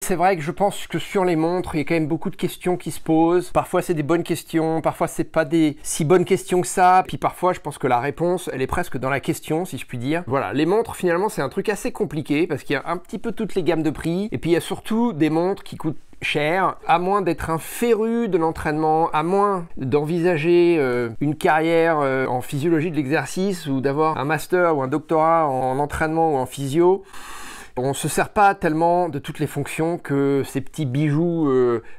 c'est vrai que je pense que sur les montres, il y a quand même beaucoup de questions qui se posent. Parfois, c'est des bonnes questions, parfois, c'est pas des si bonnes questions que ça. Puis parfois, je pense que la réponse, elle est presque dans la question, si je puis dire. Voilà, les montres, finalement, c'est un truc assez compliqué parce qu'il y a un petit peu toutes les gammes de prix. Et puis, il y a surtout des montres qui coûtent cher, à moins d'être un féru de l'entraînement, à moins d'envisager une carrière en physiologie de l'exercice ou d'avoir un master ou un doctorat en entraînement ou en physio. On ne se sert pas tellement de toutes les fonctions que ces petits bijoux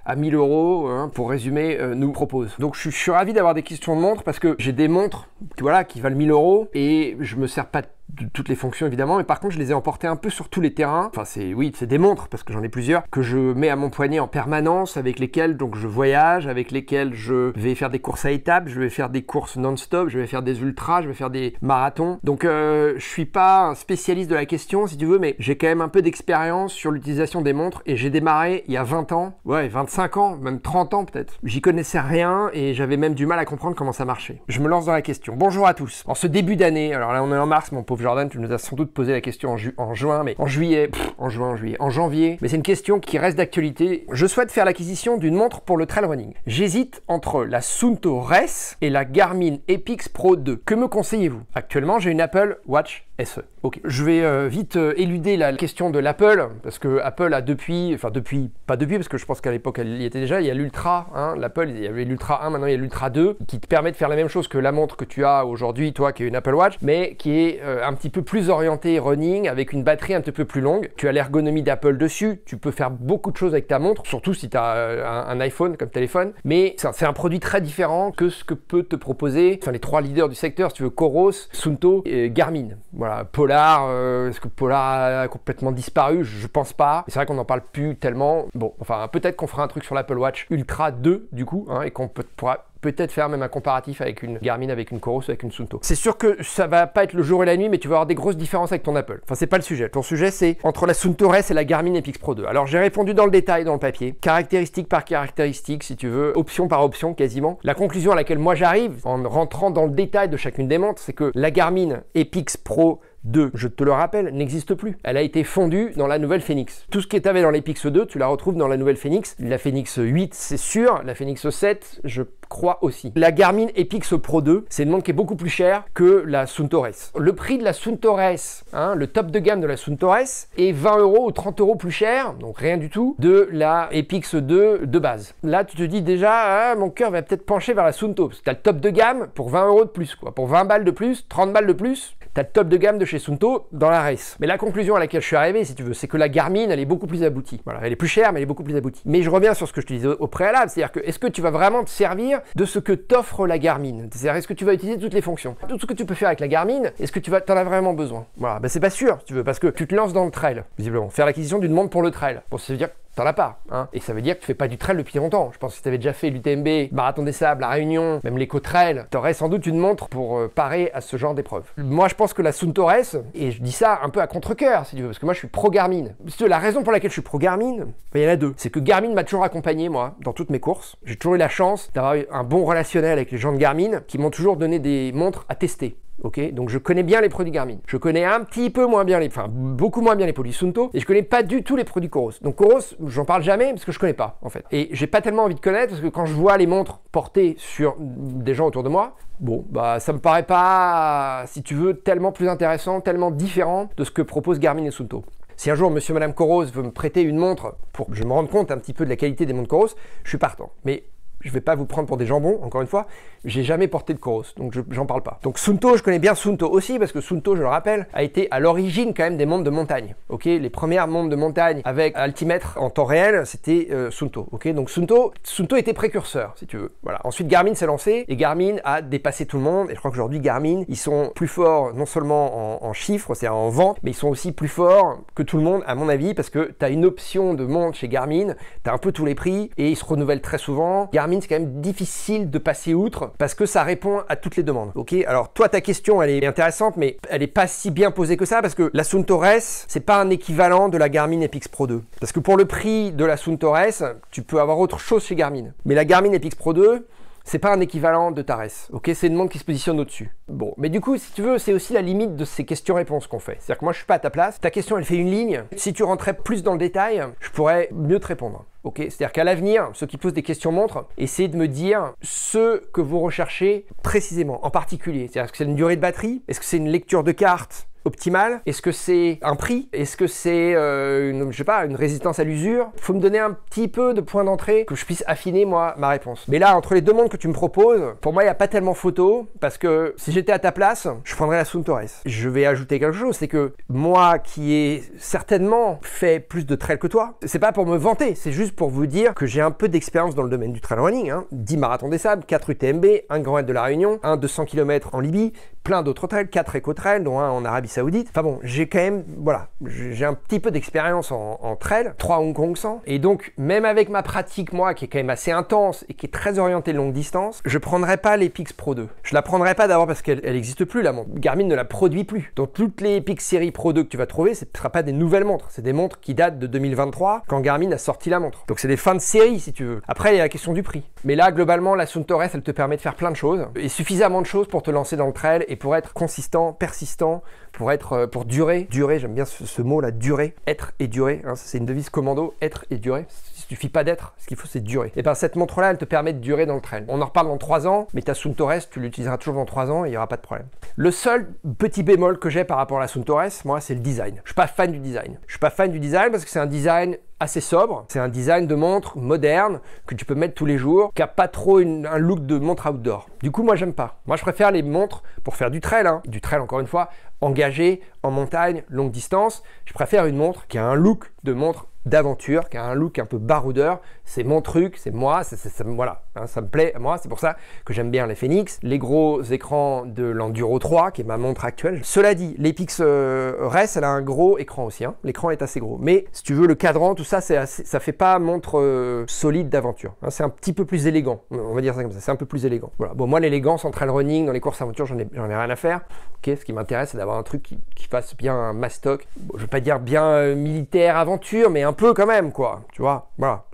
à 1000 €, hein, pour résumer, nous proposent. Donc je suis ravi d'avoir des questions de montres parce que j'ai des montres voilà, qui valent 1000 € et je me sers pas de toutes les fonctions évidemment, mais par contre je les ai emportées un peu sur tous les terrains. Enfin c'est des montres parce que j'en ai plusieurs que je mets à mon poignet en permanence, avec lesquelles donc je voyage, avec lesquelles je vais faire des courses à étapes, je vais faire des courses non-stop, je vais faire des ultras, je vais faire des marathons. Donc je suis pas un spécialiste de la question si tu veux, mais j'ai quand même un peu d'expérience sur l'utilisation des montres et j'ai démarré il y a 20 ans, ouais 25 ans, même 30 ans peut-être. J'y connaissais rien et j'avais même du mal à comprendre comment ça marchait. Je me lance dans la question. Bonjour à tous. En ce début d'année, alors là on est en mars mon pauvre Jordan, tu nous as sans doute posé la question en juin, mais en juillet, en janvier, mais c'est une question qui reste d'actualité. Je souhaite faire l'acquisition d'une montre pour le trail running. J'hésite entre la Suunto Race et la Garmin Epix Pro 2. Que me conseillez-vous? Actuellement, j'ai une Apple Watch SE. Ok, je vais vite éluder la question de l'Apple, parce que Apple a pas depuis, parce que je pense qu'à l'époque elle y était déjà, il y a l'Ultra, hein, l'Apple, il y avait l'Ultra 1, maintenant il y a l'Ultra 2, qui te permet de faire la même chose que la montre que tu as aujourd'hui, toi qui est une Apple Watch, mais qui est un petit peu plus orientée running, avec une batterie un petit peu plus longue. Tu as l'ergonomie d'Apple dessus, tu peux faire beaucoup de choses avec ta montre, surtout si tu as un iPhone comme téléphone, mais c'est un produit très différent que ce que peut te proposer les trois leaders du secteur, si tu veux, Coros, Suunto et Garmin. Voilà, Polar, est-ce que Polar a complètement disparu? Je pense pas. C'est vrai qu'on n'en parle plus tellement. Bon, enfin, peut-être qu'on fera un truc sur l'Apple Watch Ultra 2 du coup, hein, et qu'on pourra peut-être faire même un comparatif avec une Garmin, avec une Coros, avec une Suunto. C'est sûr que ça va pas être le jour et la nuit, mais tu vas avoir des grosses différences avec ton Apple. Enfin, c'est pas le sujet. Ton sujet, c'est entre la Suunto Race et la Garmin Epix Pro 2. Alors, j'ai répondu dans le détail dans le papier, caractéristique par caractéristique, si tu veux, option par option quasiment. La conclusion à laquelle moi j'arrive, en rentrant dans le détail de chacune des montres, c'est que la Garmin Epix Pro 2, je te le rappelle, n'existe plus. Elle a été fondue dans la nouvelle Phoenix. Tout ce qui avait dans l'Epix 2, tu la retrouves dans la nouvelle Phoenix. La Phoenix 8, c'est sûr. La Phoenix 7, je crois aussi. La Garmin Epix Pro 2, c'est une montre qui est beaucoup plus chère que la Suunto Race. Le prix de la Suunto Race, hein, le top de gamme de la Suunto Race, est 20 € ou 30 € plus cher, donc rien du tout, de la Epix 2 de base. Là, tu te dis déjà, ah, mon cœur va peut-être pencher vers la Suunto, parce que tu as le top de gamme pour 20 € de plus, quoi. Pour 20 balles de plus, 30 balles de plus, tu as le top de gamme de chez Suunto dans la Race. Mais la conclusion à laquelle je suis arrivé, si tu veux, c'est que la Garmin, elle est beaucoup plus aboutie. Voilà, elle est plus chère, mais elle est beaucoup plus aboutie. Mais je reviens sur ce que je te disais au préalable, c'est-à-dire que est-ce que tu vas vraiment te servir de ce que t'offre la Garmin? C'est-à-dire, est-ce que tu vas utiliser toutes les fonctions? Tout ce que tu peux faire avec la Garmin, est-ce que t'en as vraiment besoin? Voilà, ben c'est pas sûr, si tu veux, parce que tu te lances dans le trail, visiblement. Faire l'acquisition d'une montre pour le trail. Bon, ça veut dire t'en as pas, hein. Et ça veut dire que tu fais pas du trail depuis longtemps. Je pense que si tu avais déjà fait l'UTMB, Marathon des Sables, La Réunion, même l'éco-trail, tu aurais sans doute une montre pour parer à ce genre d'épreuve. Moi, je pense que la Suunto Race, et je dis ça un peu à contre-cœur, si tu veux, parce que moi, je suis pro-Garmin. La raison pour laquelle je suis pro-Garmin, il y en a deux. C'est que Garmin m'a toujours accompagné, moi, dans toutes mes courses. J'ai toujours eu la chance d'avoir un bon relationnel avec les gens de Garmin qui m'ont toujours donné des montres à tester. Ok, donc je connais bien les produits Garmin. Je connais un petit peu moins bien beaucoup moins bien les produits Suunto, et je connais pas du tout les produits Coros. Donc Coros, j'en parle jamais parce que je connais pas en fait. Et j'ai pas tellement envie de connaître parce que quand je vois les montres portées sur des gens autour de moi, bon, bah ça me paraît pas, si tu veux, tellement plus intéressant, tellement différent de ce que proposent Garmin et Suunto. Si un jour monsieur madame Coros veut me prêter une montre pour que je me rende compte un petit peu de la qualité des montres Coros, je suis partant. Mais je vais pas vous prendre pour des jambons, encore une fois, j'ai jamais porté de Coros, donc j'en parle pas. Donc Suunto, je connais bien Suunto aussi, parce que Suunto, je le rappelle, a été à l'origine quand même des montres de montagne. Ok, les premières montres de montagne avec altimètre en temps réel, c'était Suunto. Ok, donc Suunto était précurseur, si tu veux. Voilà. Ensuite, Garmin s'est lancé, et Garmin a dépassé tout le monde, et je crois qu'aujourd'hui, Garmin, ils sont plus forts, non seulement en chiffres, c'est-à-dire en vente, mais ils sont aussi plus forts que tout le monde, à mon avis, parce que tu as une option de montre chez Garmin, tu as un peu tous les prix, et ils se renouvellent très souvent. Garmin, c'est quand même difficile de passer outre parce que ça répond à toutes les demandes. Ok, alors toi ta question elle est intéressante, mais elle est pas si bien posée que ça parce que la Suunto Race c'est pas un équivalent de la Garmin Epix Pro 2. Parce que pour le prix de la Suunto Race, tu peux avoir autre chose chez Garmin. Mais la Garmin Epix Pro 2, c'est pas un équivalent de Tharès, ok? C'est une montre qui se positionne au-dessus. Bon, mais du coup, si tu veux, c'est aussi la limite de ces questions-réponses qu'on fait. C'est-à-dire que moi, je suis pas à ta place, ta question, elle fait une ligne. Si tu rentrais plus dans le détail, je pourrais mieux te répondre. Ok, c'est-à-dire qu'à l'avenir, ceux qui posent des questions montres, essayez de me dire ce que vous recherchez précisément, en particulier. C'est-à-dire que c'est une durée de batterie? Est-ce que c'est une lecture de carte optimale? Est-ce que c'est un prix? Est-ce que c'est je sais pas, une résistance à l'usure? Il faut me donner un petit peu de point d'entrée que je puisse affiner moi ma réponse. Mais là, entre les deux montres que tu me proposes, pour moi, il n'y a pas tellement photo parce que si j'étais à ta place, je prendrais la Suntory. Je vais ajouter quelque chose, c'est que moi qui ai certainement fait plus de trail que toi, c'est pas pour me vanter, c'est juste pour vous dire que j'ai un peu d'expérience dans le domaine du trail running, 10 marathons des sables, 4 UTMB, un Grand Raid de la Réunion, un 200 km en Libye, plein d'autres trails, 4 éco-trails, dont un en Arabie Saoudite. Enfin bon, j'ai quand même, voilà, j'ai un petit peu d'expérience en trail, 3 Hong Kong 100. Et donc, même avec ma pratique, moi, qui est quand même assez intense et qui est très orientée longue distance, je prendrais pas l'Epix Pro 2. Je la prendrais pas d'abord parce qu'elle n'existe plus, la montre. Garmin ne la produit plus. Donc, toutes les Epix série Pro 2 que tu vas trouver, ce ne sera pas des nouvelles montres. C'est des montres qui datent de 2023, quand Garmin a sorti la montre. Donc, c'est des fins de série, si tu veux. Après, il y a la question du prix. Mais là, globalement, la Suntory, elle te permet de faire plein de choses. Et suffisamment de choses pour te lancer dans le trail et pour être consistant, persistant, pour durer. Durer, j'aime bien ce mot-là, durer. Être et durer. C'est une devise commando, être et durer. Il suffit pas d'être, ce qu'il faut c'est durer. Et bien cette montre-là, elle te permet de durer dans le trail. On en reparle dans 3 ans, mais ta Suntory, tu l'utiliseras toujours dans 3 ans et il n'y aura pas de problème. Le seul petit bémol que j'ai par rapport à la Suntory, moi, c'est le design. Je suis pas fan du design. Je suis pas fan du design parce que c'est un design assez sobre. C'est un design de montre moderne que tu peux mettre tous les jours, qui a pas trop un look de montre outdoor. Du coup, moi, j'aime pas. Moi, je préfère les montres pour faire du trail. Du trail, encore une fois, engagé, en montagne, longue distance. Je préfère une montre qui a un look de montre d'aventure, qui a un look un peu baroudeur. C'est mon truc, c'est moi, voilà, ça me plaît. Moi, c'est pour ça que j'aime bien les Fenix, les gros écrans de l'Enduro 3, qui est ma montre actuelle. Cela dit, l'Epix Race, elle a un gros écran aussi. L'écran est assez gros. Mais si tu veux, le cadran, tout ça, ça fait pas montre solide d'aventure. C'est un petit peu plus élégant. On va dire ça comme ça. C'est un peu plus élégant. Voilà. Bon, moi, l'élégance en trail running, dans les courses aventure, j'en ai rien à faire. Ok, ce qui m'intéresse, c'est d'avoir un truc qui fasse bien un mastoc. Bon, je veux pas dire bien militaire aventure, mais un peu quand même, quoi. Tu vois, voilà.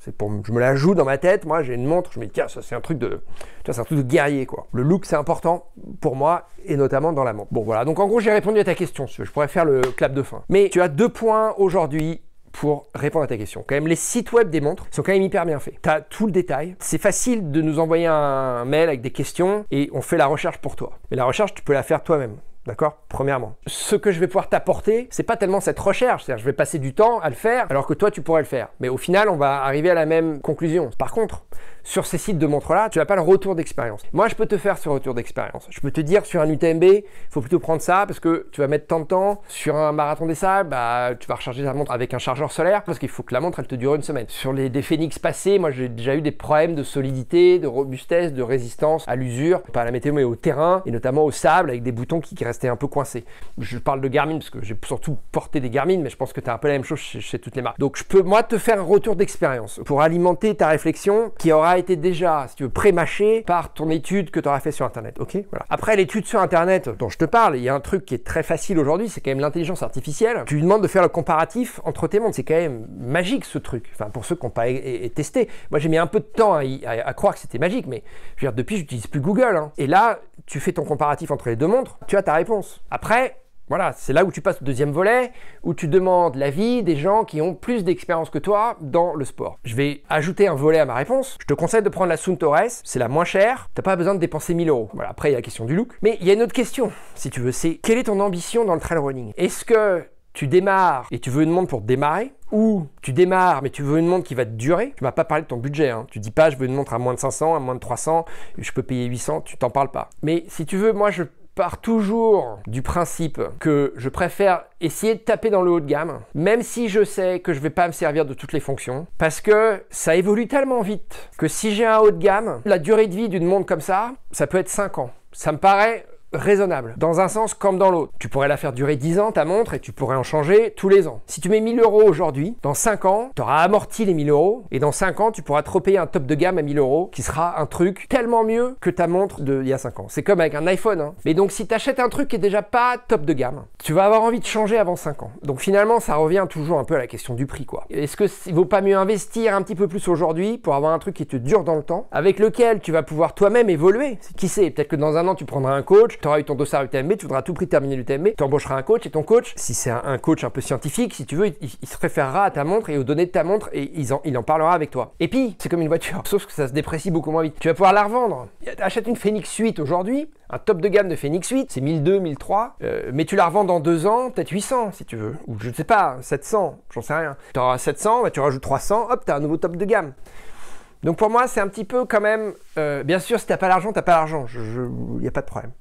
Je me la joue dans ma tête. Moi, j'ai une montre. Je me dis, tiens, ça, c'est un truc de guerrier, quoi. Le look, c'est important pour moi, et notamment dans la montre. Bon, voilà. Donc, en gros, j'ai répondu à ta question. Je pourrais faire le clap de fin. Mais tu as 2 points aujourd'hui pour répondre à ta question. Quand même, les sites web des montres sont quand même hyper bien faits. Tu as tout le détail. C'est facile de nous envoyer un mail avec des questions et on fait la recherche pour toi. Mais la recherche, tu peux la faire toi-même. D'accord? Premièrement. Ce que je vais pouvoir t'apporter, c'est pas tellement cette recherche. C'est-à-dire, je vais passer du temps à le faire, alors que toi, tu pourrais le faire. Mais au final, on va arriver à la même conclusion. Par contre, sur ces sites de montres-là, tu n'as pas le retour d'expérience. Moi, je peux te faire ce retour d'expérience. Je peux te dire, sur un UTMB, il faut plutôt prendre ça parce que tu vas mettre tant de temps. Sur un marathon des sables, tu vas recharger ta montre avec un chargeur solaire parce qu'il faut que la montre, elle te dure une semaine. Sur des Fenix passés, moi, j'ai déjà eu des problèmes de solidité, de robustesse, de résistance à l'usure, pas à la météo, mais au terrain, et notamment au sable, avec des boutons qui restaient un peu coincés. Je parle de Garmin parce que j'ai surtout porté des Garmin, mais je pense que tu as un peu la même chose chez toutes les marques. Donc, je peux, moi, te faire un retour d'expérience pour alimenter ta réflexion qui aura été déjà, si tu veux, pré-mâché par ton étude que tu auras fait sur Internet. Ok, voilà. Après, l'étude sur Internet dont je te parle, il y a un truc qui est très facile aujourd'hui, c'est quand même l'intelligence artificielle. Tu lui demandes de faire le comparatif entre tes montres. C'est quand même magique ce truc. Enfin, pour ceux qui n'ont pas testé. Moi, j'ai mis un peu de temps à croire que c'était magique, mais je veux dire, depuis, j'utilise plus Google. Et là, tu fais ton comparatif entre les 2 montres, tu as ta réponse. Après, voilà, c'est là où tu passes au 2e volet, où tu demandes l'avis des gens qui ont plus d'expérience que toi dans le sport. Je vais ajouter un volet à ma réponse. Je te conseille de prendre la Suntory, c'est la moins chère, t'as pas besoin de dépenser 1000 €. Voilà, après il y a la question du look. Mais il y a une autre question, si tu veux, c'est quelle est ton ambition dans le trail running? Est-ce que tu démarres et tu veux une montre pour démarrer, ou tu démarres mais tu veux une montre qui va te durer? Tu m'as pas parlé de ton budget, Tu dis pas je veux une montre à moins de 500, à moins de 300, je peux payer 800, tu t'en parles pas. Mais si tu veux, moi je pars toujours du principe que je préfère essayer de taper dans le haut de gamme, même si je sais que je vais pas me servir de toutes les fonctions, parce que ça évolue tellement vite que si j'ai un haut de gamme, la durée de vie d'une montre comme ça peut être 5 ans. Ça me paraît raisonnable, dans un sens comme dans l'autre. Tu pourrais la faire durer 10 ans, ta montre, et tu pourrais en changer tous les ans. Si tu mets 1000 € aujourd'hui, dans 5 ans, tu auras amorti les 1000 €, et dans 5 ans, tu pourras te repayer un top de gamme à 1000 € qui sera un truc tellement mieux que ta montre d'il y a 5 ans. C'est comme avec un iPhone, hein. Mais donc, si tu achètes un truc qui est déjà pas top de gamme, tu vas avoir envie de changer avant 5 ans. Donc finalement, ça revient toujours un peu à la question du prix, quoi. Est-ce qu'il vaut pas mieux investir un petit peu plus aujourd'hui pour avoir un truc qui te dure dans le temps, avec lequel tu vas pouvoir toi-même évoluer? Qui sait, peut-être que dans un an, tu prendras un coach, tu auras eu ton dossard UTMB, tu voudras à tout prix terminer l'UTMB, tu embaucheras un coach, et ton coach, si c'est un coach un peu scientifique, si tu veux, il se référera à ta montre et aux données de ta montre, et il en parlera avec toi. Et puis, c'est comme une voiture, sauf que ça se déprécie beaucoup moins vite. Tu vas pouvoir la revendre. Achète une Phoenix 8 aujourd'hui, un top de gamme de Phoenix 8, c'est 1200, 1300, mais tu la revends dans 2 ans, peut-être 800 si tu veux, ou je ne sais pas, 700, j'en sais rien. Tu auras 700, bah, tu rajoutes 300, hop, tu as un nouveau top de gamme. Donc pour moi, c'est un petit peu quand même, bien sûr, si t'as pas l'argent, t'as pas l'argent, il n'y a pas de problème.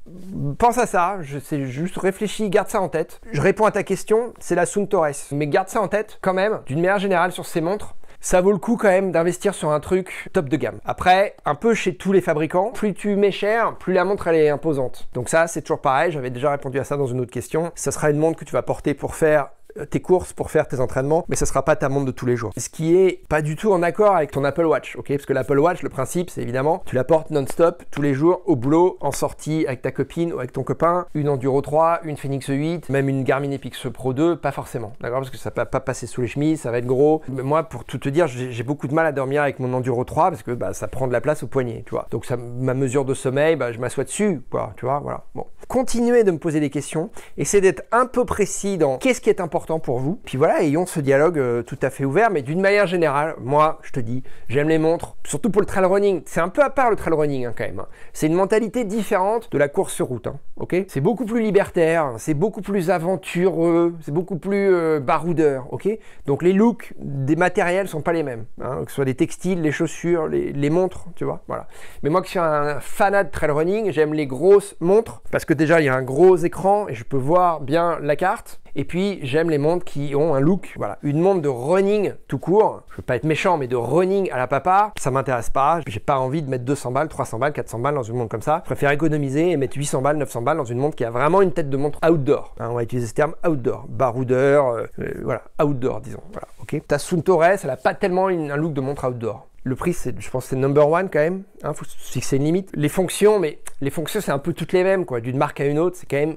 Pense à ça, c'est juste réfléchis, garde ça en tête. Je réponds à ta question, c'est la Suntories, mais garde ça en tête quand même, d'une manière générale sur ces montres. Ça vaut le coup quand même d'investir sur un truc top de gamme. Après, un peu chez tous les fabricants, plus tu mets cher, plus la montre elle est imposante. Donc ça, c'est toujours pareil, j'avais déjà répondu à ça dans une autre question. Ça sera une montre que tu vas porter pour faire tes courses, pour faire tes entraînements, mais ça sera pas ta montre de tous les jours. Ce qui est pas du tout en accord avec ton Apple Watch, ok? Parce que l'Apple Watch, le principe, c'est évidemment, tu la portes non-stop, tous les jours, au boulot, en sortie, avec ta copine ou avec ton copain, une Enduro 3, une Phoenix 8, même une Garmin Epix Pro 2, pas forcément, d'accord? Parce que ça va pas passer sous les chemises, ça va être gros. Mais moi, pour tout te dire, j'ai beaucoup de mal à dormir avec mon Enduro 3 parce que bah, ça prend de la place au poignet, tu vois. Donc ça, ma mesure de sommeil, bah, je m'assois dessus, quoi, tu vois, voilà. Bon. Continuez de me poser des questions, essayez d'être un peu précis dans qu'est-ce qui est important pour vous, puis voilà, ayons ce dialogue tout à fait ouvert, mais d'une manière générale, moi, je te dis, j'aime les montres, surtout pour le trail running, c'est un peu à part le trail running, hein, quand même, hein. C'est une mentalité différente de la course sur route, hein, ok? C'est beaucoup plus libertaire, c'est beaucoup plus aventureux, c'est beaucoup plus baroudeur, ok? Donc les looks des matériels sont pas les mêmes, hein, que ce soit des textiles, les chaussures, les montres, tu vois, voilà. Mais moi qui suis un fanat de trail running, j'aime les grosses montres, parce que déjà, il y a un gros écran et je peux voir bien la carte. Et puis, j'aime les montres qui ont un look. Voilà, une montre de running tout court. Je veux pas être méchant, mais de running à la papa, ça m'intéresse pas. J'ai pas envie de mettre 200 balles, 300 balles, 400 balles dans une montre comme ça. Je préfère économiser et mettre 800 balles, 900 balles dans une montre qui a vraiment une tête de montre outdoor. Hein, on va utiliser ce terme outdoor. Baroudeur, voilà, outdoor, disons. Voilà, ok. Ta Suntories, elle a pas tellement un look de montre outdoor. Le prix, je pense que c'est number one quand même. Hein, faut se fixer une limite. Les fonctions, c'est un peu toutes les mêmes, quoi. D'une marque à une autre, c'est quand même...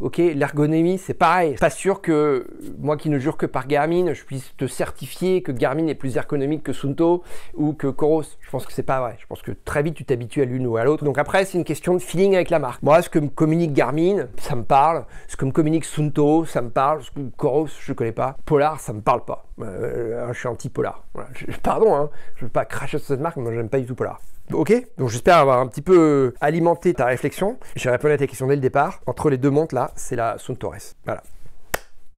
Ok, l'ergonomie, c'est pareil. Pas sûr que, moi qui ne jure que par Garmin, je puisse te certifier que Garmin est plus ergonomique que Suunto ou que Coros. Je pense que c'est pas vrai. Je pense que très vite, tu t'habitues à l'une ou à l'autre. Donc après, c'est une question de feeling avec la marque. Moi, ce que me communique Garmin, ça me parle. Ce que me communique Suunto, ça me parle. Ce que Coros, je connais pas. Polar, ça me parle pas. Je suis anti-Polar. Voilà. Pardon, hein, je veux pas cracher sur cette marque, mais moi, j'aime pas du tout Polar. Ok, donc j'espère avoir un petit peu alimenté ta réflexion. J'ai répondu à ta question dès le départ. Entre les deux montres là, c'est la Suntories. Voilà.